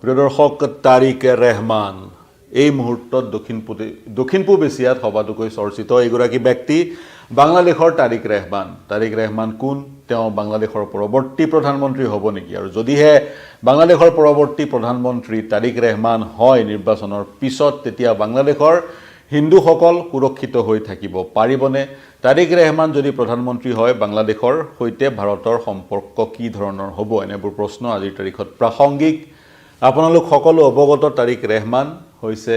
প্ৰিয় দৰ্শক তাৰিক ৰেহমান এই মুহূৰ্তত দক্ষিণ পূব এছিয়াত সবাতোকৈ চৰ্চিত এগৰাকী ব্যক্তি বাংলাদেশৰ তাৰিক ৰেহমান কোন তেওঁ বাংলাদেশৰ পৰৱৰ্তী প্ৰধানমন্ত্ৰী হ'ব নেকি আৰু যদিহে বাংলাদেশৰ পৰৱৰ্তী প্ৰধানমন্ত্ৰী তাৰিক ৰেহমান হয় নিৰ্বাচনৰ পিছত তেতিয়া বাংলাদেশৰ হিন্দুসকল সুৰক্ষিত হৈ থাকিব পাৰিবনে তাৰিক ৰেহমান যদি প্ৰধানমন্ত্ৰী হয় বাংলাদেশৰ সৈতে ভাৰতৰ সম্পৰ্ক কি ধৰণৰ হ'ব এনেবোৰ প্ৰশ্ন আজিৰ তাৰিখত প্ৰাসংগিক আপোনালোক সকলো অৱগত তাৰিক ৰেহমান হৈছে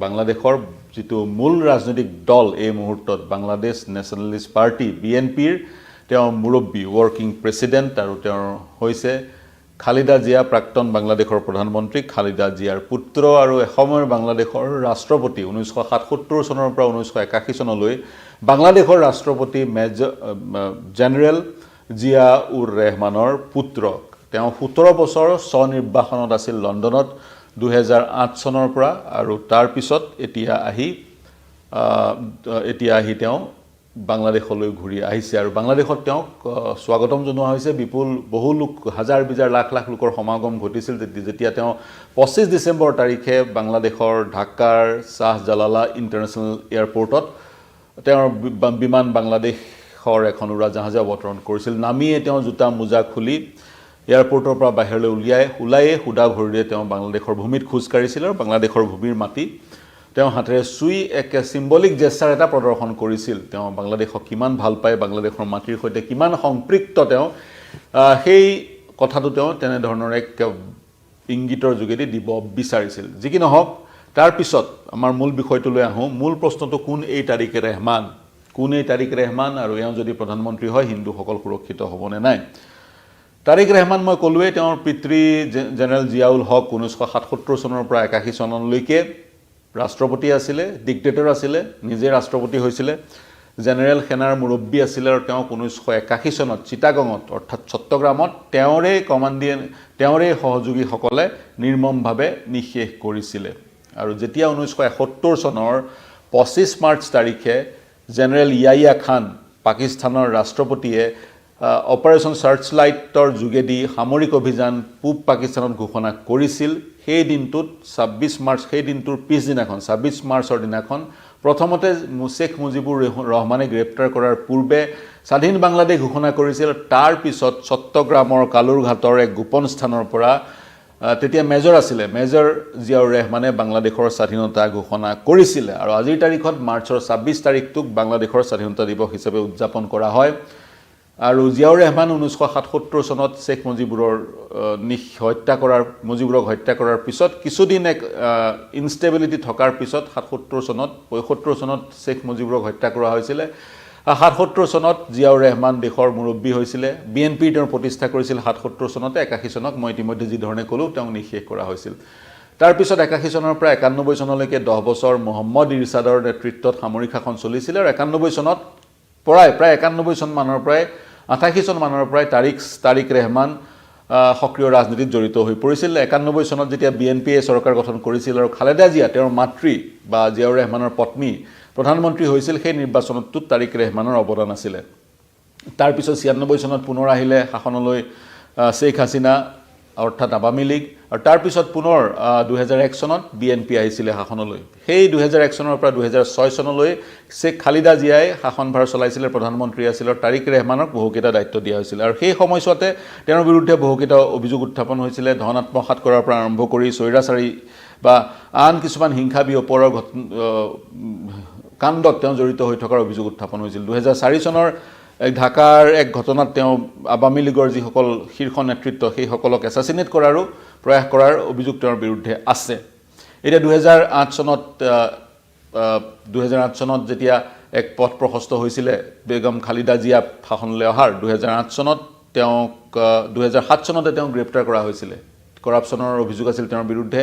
বাংলাদেশৰ যিটো মূল ৰাজনৈতিক দল এই মুহূৰ্তত বাংলাদেশ নেশ্যনেলিষ্ট পাৰ্টি বিএনপিৰ তেওঁ মুৰব্বী ৱৰ্কিং প্ৰেছিডেণ্ট আৰু তেওঁৰ হৈছে খালিদা জিয়া প্ৰাক্তন বাংলাদেশৰ প্ৰধানমন্ত্ৰী খালিদা জিয়াৰ পুত্ৰ আৰু এসময়ৰ বাংলাদেশৰ ৰাষ্ট্ৰপতি 1977 চনৰ পৰা 1981 চনলৈ বাংলাদেশৰ ৰাষ্ট্ৰপতি জেনেৰেল জিয়া উৰ ৰেহমানৰ পুত্ৰ তেওঁ 17 বছৰ স্বনিৰ্বাসনত আছিল লণ্ডনত 2008 চনৰ পৰা আৰু তাৰ পিছত এতিয়া আহি তেওঁ বাংলাদেশলৈ ঘূৰি আহিছে আৰু বাংলাদেশত তেওঁক স্বাগতম জনোৱা হৈছে বিপুল বহু লোক হাজাৰ বিজাৰ লাখ লাখ লোকৰ সমাগম ঘটিছিল যেতিয়া তেওঁ 25 ডিসেম্বৰ তাৰিখে বাংলাদেশৰ ঢাকাৰ শাহজালালা ইণ্টাৰনেশ্যনেল এয়াৰপৰ্টত তেওঁৰ বিমান বাংলাদেশৰ এখন উৰাজাহাজে অৱতৰণ কৰিছিল নামিয়ে তেওঁ জোতা মোজা খুলি এয়াৰপৰ্টৰ পৰা বাহিৰলৈ ওলায়ে সুদা ভৰিৰে তেওঁ বাংলাদেশৰ ভূমিত খোজ কাঢ়িছিল আৰু বাংলাদেশৰ ভূমিৰ মাটি তেওঁ হাতেৰে চুই এক সিম্বলিক জেষ্টাৰ এটা প্ৰদৰ্শন কৰিছিল তেওঁ বাংলাদেশক কিমান ভাল পায় বাংলাদেশৰ মাটিৰ সৈতে কিমান সংপৃক্ত তেওঁ সেই কথাটো তেওঁ তেনে ধৰণৰ এক ইংগিতৰ যোগেদি দিব বিচাৰিছিল যি কি নহওক তাৰ পিছত আমাৰ মূল বিষয়টোলৈ আহোঁ মূল প্ৰশ্নটো কোন এই তাৰিক ৰেহমান আৰু এওঁ যদি প্ৰধানমন্ত্ৰী হয় হিন্দুসকল সুৰক্ষিত হ'বনে নাই তাৰিক ৰেহমান মই ক'লোৱে তেওঁৰ পিতৃ জেনেৰেল জিয়াউল হক 1977 চনৰ পৰা 81 চনলৈকে ৰাষ্ট্ৰপতি আছিলে ডিক্টেটৰ আছিলে নিজে ৰাষ্ট্ৰপতি হৈছিলে জেনেৰেল সেনাৰ মুৰব্বী আছিলে আৰু তেওঁ 1981 চনত চিটাগঙত অৰ্থাৎ চট্টগ্ৰামত তেওঁৰে সহযোগীসকলে নিৰ্মমভাৱে নিঃশেষ কৰিছিলে আৰু যেতিয়া 1971 চনৰ 25 মাৰ্চ তাৰিখে জেনেৰেল ইয়াহিয়া খান পাকিস্তানৰ ৰাষ্ট্ৰপতিয়ে অপাৰেশ্যন সাৰ্চলাইটৰ যোগেদি সামৰিক অভিযান পূব পাকিস্তানত ঘোষণা কৰিছিল সেই দিনটোত 26 মাৰ্চ সেই দিনটোৰ পিছদিনাখন 26 মাৰ্চৰ দিনাখন প্ৰথমতে শেখ মুজিবুৰ ৰহমানে গ্ৰেপ্তাৰ কৰাৰ পূৰ্বে স্বাধীন বাংলাদেশ ঘোষণা কৰিছিল তাৰ পিছত চট্টগ্ৰামৰ কালুৰঘাটৰ এক গোপন স্থানৰ পৰা তেতিয়া মেজৰ জিয়াউৰ ৰেহমানে বাংলাদেশৰ স্বাধীনতা ঘোষণা কৰিছিল আৰু আজিৰ তাৰিখত মাৰ্চৰ 26 তাৰিখটোক বাংলাদেশৰ স্বাধীনতা দিৱস হিচাপে উদযাপন কৰা হয় আৰু জিয়াউৰ ৰেহমান 1977 চনত শেখ মুজিবুৰক হত্যা কৰাৰ পিছত কিছুদিন এক ইনষ্টেবিলিটি থকাৰ পিছত 75 চনত শেখ মুজিবুৰক হত্যা কৰা হৈছিল 77 চনত জিয়াউৰ ৰেহমান দেশৰ মুৰব্বী হৈছিলে বিএনপি তেওঁ প্ৰতিষ্ঠা কৰিছিল 77 চনতে 81 চনক মই ইতিমধ্যে যি ধৰণে ক'লো তেওঁ নিঃশেষ কৰা হৈছিল তাৰ পিছত 81 চনৰ পৰা 91 চনলৈকে 10 বছৰ মোহাম্মদ ইৰছাদৰ নেতৃত্বত সামৰিক শাসন চলিছিল আৰু 91 চনত প্ৰায় 91 চন মানৰ প্ৰায় 88 চন মানৰ প্ৰায় তাৰিক ৰেহমান সক্ৰিয় ৰাজনীতিত জড়িত হৈ পৰিছিল 91 চনত যেতিয়া বিএনপিয়ে চৰকাৰ গঠন কৰিছিল আৰু খালেদা জিয়া তেওঁৰ মাতৃ বা জিয়াউৰ ৰেহমানৰ পত্নী প্ৰধানমন্ত্ৰী হৈছিল সেই নিৰ্বাচনটোত তাৰিক ৰেহমানৰ অৱদান আছিল তাৰ পিছত 96 চনত পুনৰ আহিলে শাসনলৈ শেখ হাছিনা অৰ্থাৎ আৱামী লীগ আৰু তাৰ পিছত পুনৰ 2001 চনত বিএনপি আহিছিল শাসনলৈ সেই 2001 চনৰ পৰা 2006 চনলৈ শেখ খালিদা জিয়াই শাসনভাৰ চলাইছিল প্ৰধানমন্ত্ৰী আছিল আৰু তাৰিক ৰেহমানক বহুকেইটা দায়িত্ব দিয়া হৈছিল আৰু সেই সময়ছোৱাতে তেওঁৰ বিৰুদ্ধে বহুকেইটা অভিযোগ উত্থাপন হৈছিল ধন আত্মসাৎ কৰাৰ পৰা আৰম্ভ কৰি স্বৈৰাচাৰী বা আন কিছুমান হিংসা বিয়পৰৰ কাণ্ডত তেওঁ জড়িত হৈ থকাৰ অভিযোগ উত্থাপন হৈছিল 2004 চনৰ ঢাকাৰ এক ঘটনাত তেওঁ আৱামী লীগৰ যিসকল শীৰ্ষ নেতৃত্ব সেইসকলক এছাচিনেট কৰাৰো প্ৰয়াস কৰাৰ অভিযোগ তেওঁৰ বিৰুদ্ধে আছে এতিয়া 2008 চনত যেতিয়া এক পথ প্ৰশস্ত হৈছিল বেগম খালিদা জিয়া শাসনলৈ অহাৰ 2008 চনত তেওঁক 2007 চনতে তেওঁ গ্ৰেপ্তাৰ কৰা হৈছিল কৰাপচনৰ অভিযোগ আছিল তেওঁৰ বিৰুদ্ধে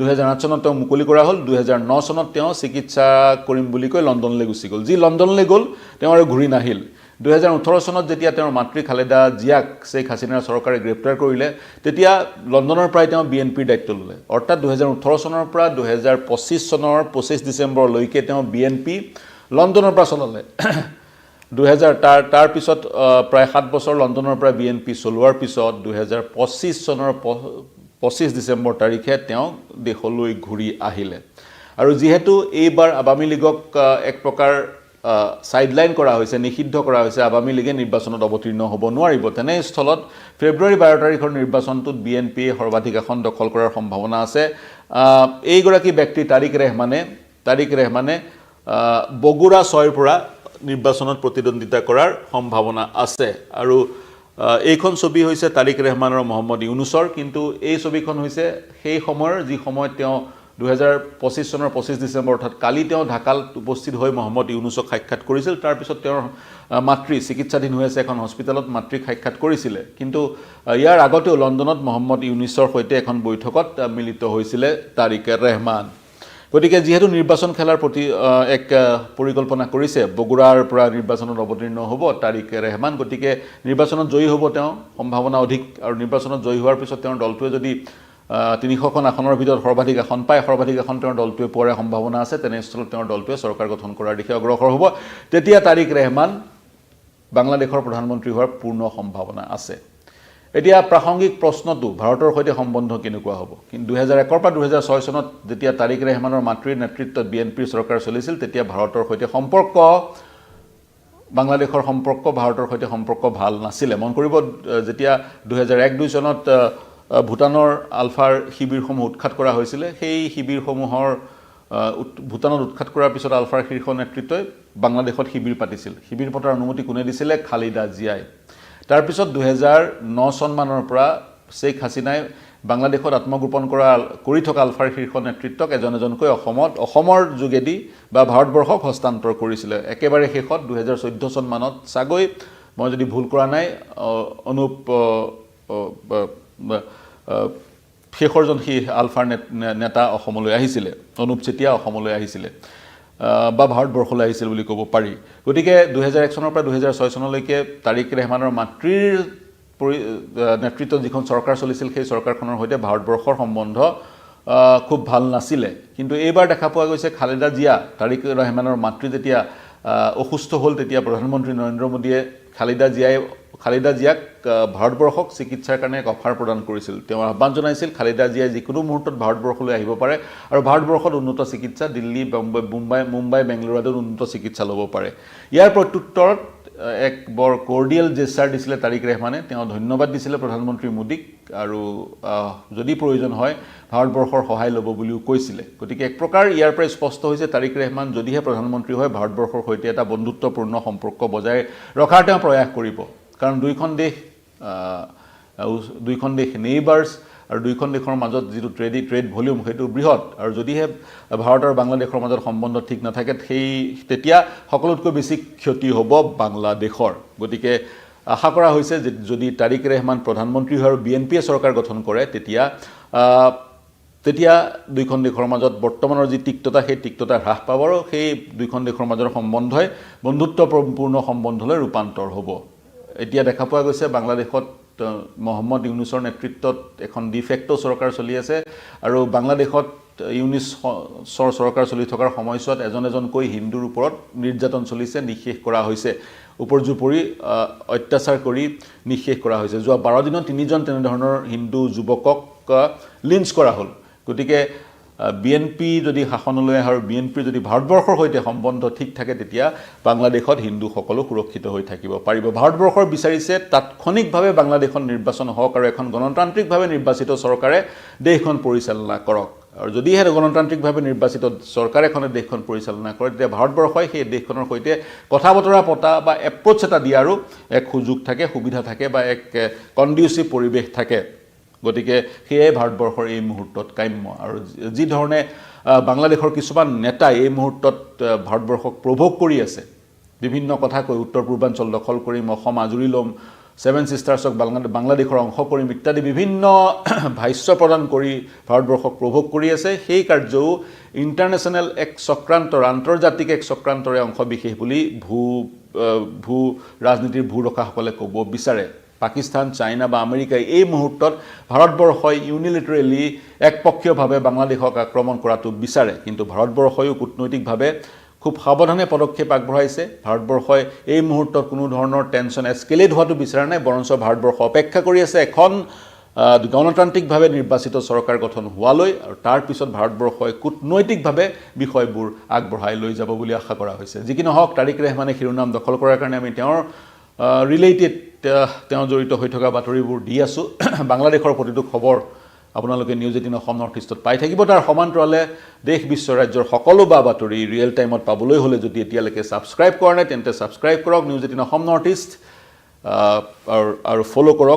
2008 চনত তেওঁ মুকলি কৰা হ'ল 2009 চনত তেওঁ চিকিৎসা কৰিম বুলি কৈ লণ্ডনলৈ গুচি গ'ল যি লণ্ডনলৈ গ'ল তেওঁ আৰু ঘূৰি নাহিল 2018 চনত যেতিয়া তেওঁৰ মাতৃ খালেদা জিয়াক শেখ হাছিনাৰ চৰকাৰে গ্ৰেপ্তাৰ কৰিলে তেতিয়া লণ্ডনৰ পৰাই তেওঁ বিএনপিৰ দায়িত্ব ল'লে অৰ্থাৎ 2018 চনৰ পৰা 2025 চনৰ 25 ডিসেম্বৰলৈকে তেওঁ বিএনপি লণ্ডনৰ পৰা চলালে 2000 তাৰ পিছত প্ৰায় 7 বছৰ লণ্ডনৰ পৰা বিএনপি চলোৱাৰ পিছত 2025 চনৰ 25 ডিসেম্বৰ তাৰিখে তেওঁ দেশলৈ ঘূৰি আহিলে আৰু যেহেতু এইবাৰ আৱামী লীগক এক প্ৰকাৰ সাইডলাইন কৰা হৈছে নিষিদ্ধ কৰা হৈছে আৱামী লীগে নিৰ্বাচনত অৱতীৰ্ণ হ'ব নোৱাৰিব তেনে স্থলত ফেব্ৰুৱাৰী 12 তাৰিখৰ নিৰ্বাচনটোত বিএনপি সৰ্বাধিক আসন দখল কৰাৰ সম্ভাৱনা আছে এইগৰাকী ব্যক্তি তাৰিক ৰেহমানে বগুৰা 6ৰ পৰা নিৰ্বাচনত প্ৰতিদ্বন্দ্বিতা কৰাৰ সম্ভাৱনা আছে আৰু এইখন ছবি হৈছে তাৰিক ৰেহমান আৰু মোহাম্মদ ইউনুছৰ কিন্তু এই ছবিখন হৈছে সেই সময়ৰ যি সময়ত তেওঁ 2025 চনৰ 25 ডিসেম্বৰ অৰ্থাৎ কালি তেওঁ ঢাকাত উপস্থিত হৈ মোহাম্মদ ইউনুছক সাক্ষাৎ কৰিছিল তাৰ পিছত তেওঁৰ মাতৃ চিকিৎসাধীন হৈ আছে এখন হস্পিটেলত মাতৃক সাক্ষাৎ কৰিছিল কিন্তু ইয়াৰ আগতেও লণ্ডনত মোহাম্মদ ইউনুছৰ সৈতে এখন বৈঠকত মিলিত হৈছিল তাৰিক ৰেহমান গতিকে যেহেতু নিৰ্বাচন খেলাৰ প্ৰতি এক পৰিকল্পনা কৰিছে বগুৰাৰ পৰা নিৰ্বাচনত অৱতীৰ্ণ হ'ব তাৰিক ৰেহমান গতিকে নিৰ্বাচনত জয়ী হ'ব তেওঁ সম্ভাৱনা অধিক আৰু নিৰ্বাচনত জয়ী হোৱাৰ পিছত তেওঁৰ দলটোৱে যদি 300খন আসনৰ ভিতৰত সৰ্বাধিক আসন পায় সৰ্বাধিক আসন তেওঁৰ দলটোৱে পোৱাৰ সম্ভাৱনা আছে তেনেস্থলত তেওঁৰ দলটোৱে চৰকাৰ গঠন কৰাৰ দিশে অগ্ৰসৰ হ'ব তেতিয়া তাৰিক ৰেহমান বাংলাদেশৰ প্ৰধানমন্ত্ৰী হোৱাৰ পূৰ্ণ সম্ভাৱনা আছে এতিয়া প্ৰাসংগিক প্ৰশ্নটো ভাৰতৰ সৈতে সম্বন্ধ কেনেকুৱা হ'ব কিন্তু 2001 পৰা 2006 চনত যেতিয়া তাৰিক ৰেহমানৰ মাতৃৰ নেতৃত্বত বিএনপিৰ চৰকাৰ চলিছিল তেতিয়া ভাৰতৰ সৈতে সম্পৰ্ক বাংলাদেশৰ সম্পৰ্ক ভাৰতৰ সৈতে সম্পৰ্ক ভাল নাছিলে মন কৰিব যেতিয়া 2001-2 চনত ভুটানৰ আলফাৰ শিবিৰসমূহ উৎখাত কৰা হৈছিল সেই শিবিৰসমূহৰ ভুটানত উৎখাত কৰাৰ পিছত আলফাৰ শীৰ্ষ নেতৃত্বই বাংলাদেশত শিবিৰ পাতিছিল শিবিৰ পতাৰ অনুমতি কোনে দিছিল খালিদা জিয়াই তাৰ পিছত 2009 চন মানৰ পৰা শেখ হাসিনাই বাংলাদেশত আত্মগোপন কৰি থকা আলফাৰ শীৰ্ষ নেতৃত্বক এজনকৈ অসমৰ যোগেদি বা ভাৰতবৰ্ষক হস্তান্তৰ কৰিছিল একেবাৰে শেষত 2014 চন মানত সাগৈ মই যদি ভুল কৰা নাই অনুপ শেষৰজন আলফাৰ নেতা অসমলৈ আহিছিল অনুপ চেতিয়া অসমলৈ আহিছিল বা ভাৰতবৰ্ষলৈ আহিছিল বুলি ক'ব পাৰি গতিকে 2001 চনৰ পৰা 2006 চনলৈকে তাৰিক ৰেহমানৰ মাতৃৰ নেতৃত্বত যিখন চৰকাৰ চলিছিল সেই চৰকাৰখনৰ সৈতে ভাৰতবৰ্ষৰ সম্বন্ধ খুব ভাল নাছিলে কিন্তু এইবাৰ দেখা পোৱা গৈছে খালিদা জিয়া তাৰিক ৰেহমানৰ মাতৃ যেতিয়া অসুস্থ হ'ল তেতিয়া প্ৰধানমন্ত্ৰী নৰেন্দ্ৰ মোদীয়ে খালিদা জিয়াক ভাৰতবৰ্ষক চিকিৎসাৰ কাৰণে এক অফাৰ প্ৰদান কৰিছিল তেওঁ আহ্বান জনাইছিল খালিদা জিয়াই যিকোনো মুহূৰ্তত ভাৰতবৰ্ষলৈ আহিব পাৰে আৰু ভাৰতবৰ্ষত উন্নত চিকিৎসা দিল্লী মুম্বাই বেংগালুৰু আদিত উন্নত চিকিৎসা ল'ব পাৰে ইয়াৰ প্ৰত্যুত্তৰত এক বৰ কৰ্ডিয়েল জেষ্টাৰ দিছিলে তাৰিক ৰেহমানে তেওঁ ধন্যবাদ দিছিলে প্ৰধানমন্ত্ৰী মোদীক আৰু যদি প্ৰয়োজন হয় ভাৰতবৰ্ষৰ সহায় ল'ব বুলিও কৈছিলে গতিকে এক প্ৰকাৰ ইয়াৰ পৰা স্পষ্ট হৈছে তাৰিক ৰেহমান যদিহে প্ৰধানমন্ত্ৰী হয় ভাৰতবৰ্ষৰ সৈতে এটা বন্ধুত্বপূৰ্ণ সম্পৰ্ক বজাই ৰখাৰ তেওঁ প্ৰয়াস কৰিব কাৰণ দুইখন দেশ নেইবাৰ্ছ আৰু দুইখন দেশৰ মাজত যিটো ট্ৰেড ভলিউম সেইটো বৃহৎ আৰু যদিহে ভাৰত আৰু বাংলাদেশৰ মাজত সম্বন্ধ ঠিক নাথাকে তেতিয়া সকলোতকৈ বেছি ক্ষতি হ'ব বাংলাদেশৰ গতিকে আশা কৰা হৈছে যে যদি তাৰিক ৰেহমান প্ৰধানমন্ত্ৰী হয় আৰু বিএনপিয়ে চৰকাৰ গঠন কৰে তেতিয়া দুইখন দেশৰ মাজত বৰ্তমানৰ যি তিক্ততা সেই তিক্ততা হ্ৰাস পাব আৰু সেই দুইখন দেশৰ মাজৰ সম্বন্ধই বন্ধুত্বপূৰ্ণ সম্বন্ধলৈ ৰূপান্তৰ হ'ব এতিয়া দেখা পোৱা গৈছে বাংলাদেশত মোহাম্মদ ইউনুছৰ নেতৃত্বত এখন ডিফেক্টো চৰকাৰ চলি আছে আৰু বাংলাদেশত ইউনুছৰ চৰকাৰ চলি থকাৰ সময়ছোৱাত এজনকৈ হিন্দুৰ ওপৰত নিৰ্যাতন চলিছে নিশেষ কৰা হৈছে উপৰ্যুপৰি অত্যাচাৰ কৰি নিশেষ কৰা হৈছে যোৱা 12 দিনত 3জন তেনেধৰণৰ হিন্দু যুৱকক লিঞ্চ কৰা হ'ল গতিকে বিএনপি যদি শাসনলৈ আহে আৰু বিএনপিৰ যদি ভাৰতবৰ্ষৰ সৈতে সম্বন্ধ ঠিক থাকে তেতিয়া বাংলাদেশত হিন্দু সকলো সুৰক্ষিত হৈ থাকিব পাৰিব ভাৰতবৰ্ষৰ বিচাৰিছে তাৎক্ষণিকভাৱে বাংলাদেশত নিৰ্বাচন হওক আৰু এখন গণতান্ত্ৰিকভাৱে নিৰ্বাচিত চৰকাৰে দেশখন পৰিচালনা কৰক আৰু যদিহে গণতান্ত্ৰিকভাৱে নিৰ্বাচিত চৰকাৰ এখনে দেশখন পৰিচালনা কৰে তেতিয়া ভাৰতবৰ্ষই সেই দেশখনৰ সৈতে কথা বতৰা পতা বা এপ্ৰ'চ এটা দিয়াৰো এক সুযোগ থাকে সুবিধা থাকে বা এক কণ্ডিউচিভ পৰিৱেশ থাকে গতিকে সেয়ে ভাৰতবৰ্ষৰ এই মুহূৰ্তত কাম্য আৰু যি ধৰণে বাংলাদেশৰ কিছুমান নেতাই এই মুহূৰ্তত ভাৰতবৰ্ষক প্ৰভোগ কৰি আছে বিভিন্ন কথা কৈ উত্তৰ পূৰ্বাঞ্চল দখল কৰিম অসম আজুৰি ল'ম সেভেন সিষ্টাৰ্ছক বাংলাদেশৰ অংশ কৰিম ইত্যাদি বিভিন্ন ভাষ্য প্ৰদান কৰি ভাৰতবৰ্ষক প্ৰভোগ কৰি আছে সেই কাৰ্যও ইণ্টাৰনেশ্যনেল এক চক্ৰান্তৰ আন্তৰ্জাতিক এক চক্ৰান্তৰে অংশ বিশেষ বুলি ভূ ৰাজনীতিৰ ভূৰখাসকলে ক'ব বিচাৰে পাকিস্তান চাইনা বা আমেৰিকাই এই মুহূৰ্তত ভাৰতবৰ্ষই ইউনিলেটাৰেলি একপক্ষীয়ভাৱে বাংলাদেশক আক্ৰমণ কৰাটো বিচাৰে কিন্তু ভাৰতবৰ্ষয়ো কূটনৈতিকভাৱে খুব সাৱধানে পদক্ষেপ আগবঢ়াইছে ভাৰতবৰ্ষই এই মুহূৰ্তত কোনো ধৰণৰ টেনচন এস্কেলেট হোৱাটো বিচৰা নাই বৰঞ্চ ভাৰতবৰ্ষ অপেক্ষা কৰি আছে এখন গণতান্ত্ৰিকভাৱে নিৰ্বাচিত চৰকাৰ গঠন হোৱালৈ আৰু তাৰ পিছত ভাৰতবৰ্ষই কূটনৈতিকভাৱে বিষয়বোৰ আগবঢ়াই লৈ যাব বুলি আশা কৰা হৈছে। যি কি নহওক, তাৰিক ৰেহমানে শিৰোনাম দখল কৰাৰ কাৰণে আমি তেওঁৰ ৰিলেটেড তেওঁ জড়িত হৈ থকা বাতৰিবোৰ দি আছোঁ। বাংলাদেশৰ প্ৰতিটো খবৰ আপোনালোকে নিউজ 18 অসম নৰ্থ ইষ্টত পাই থাকিব। তাৰ সমান্তৰালে দেশ বিশ্ব ৰাজ্যৰ সকলো বাতৰি ৰিয়েল টাইমত পাবলৈ হ'লে যদি এতিয়ালৈকে ছাবস্ক্ৰাইব কৰা নাই তেন্তে ছাবস্ক্ৰাইব কৰক নিউজ 18 অসম নৰ্থ ইষ্ট আৰু ফ'ল' কৰক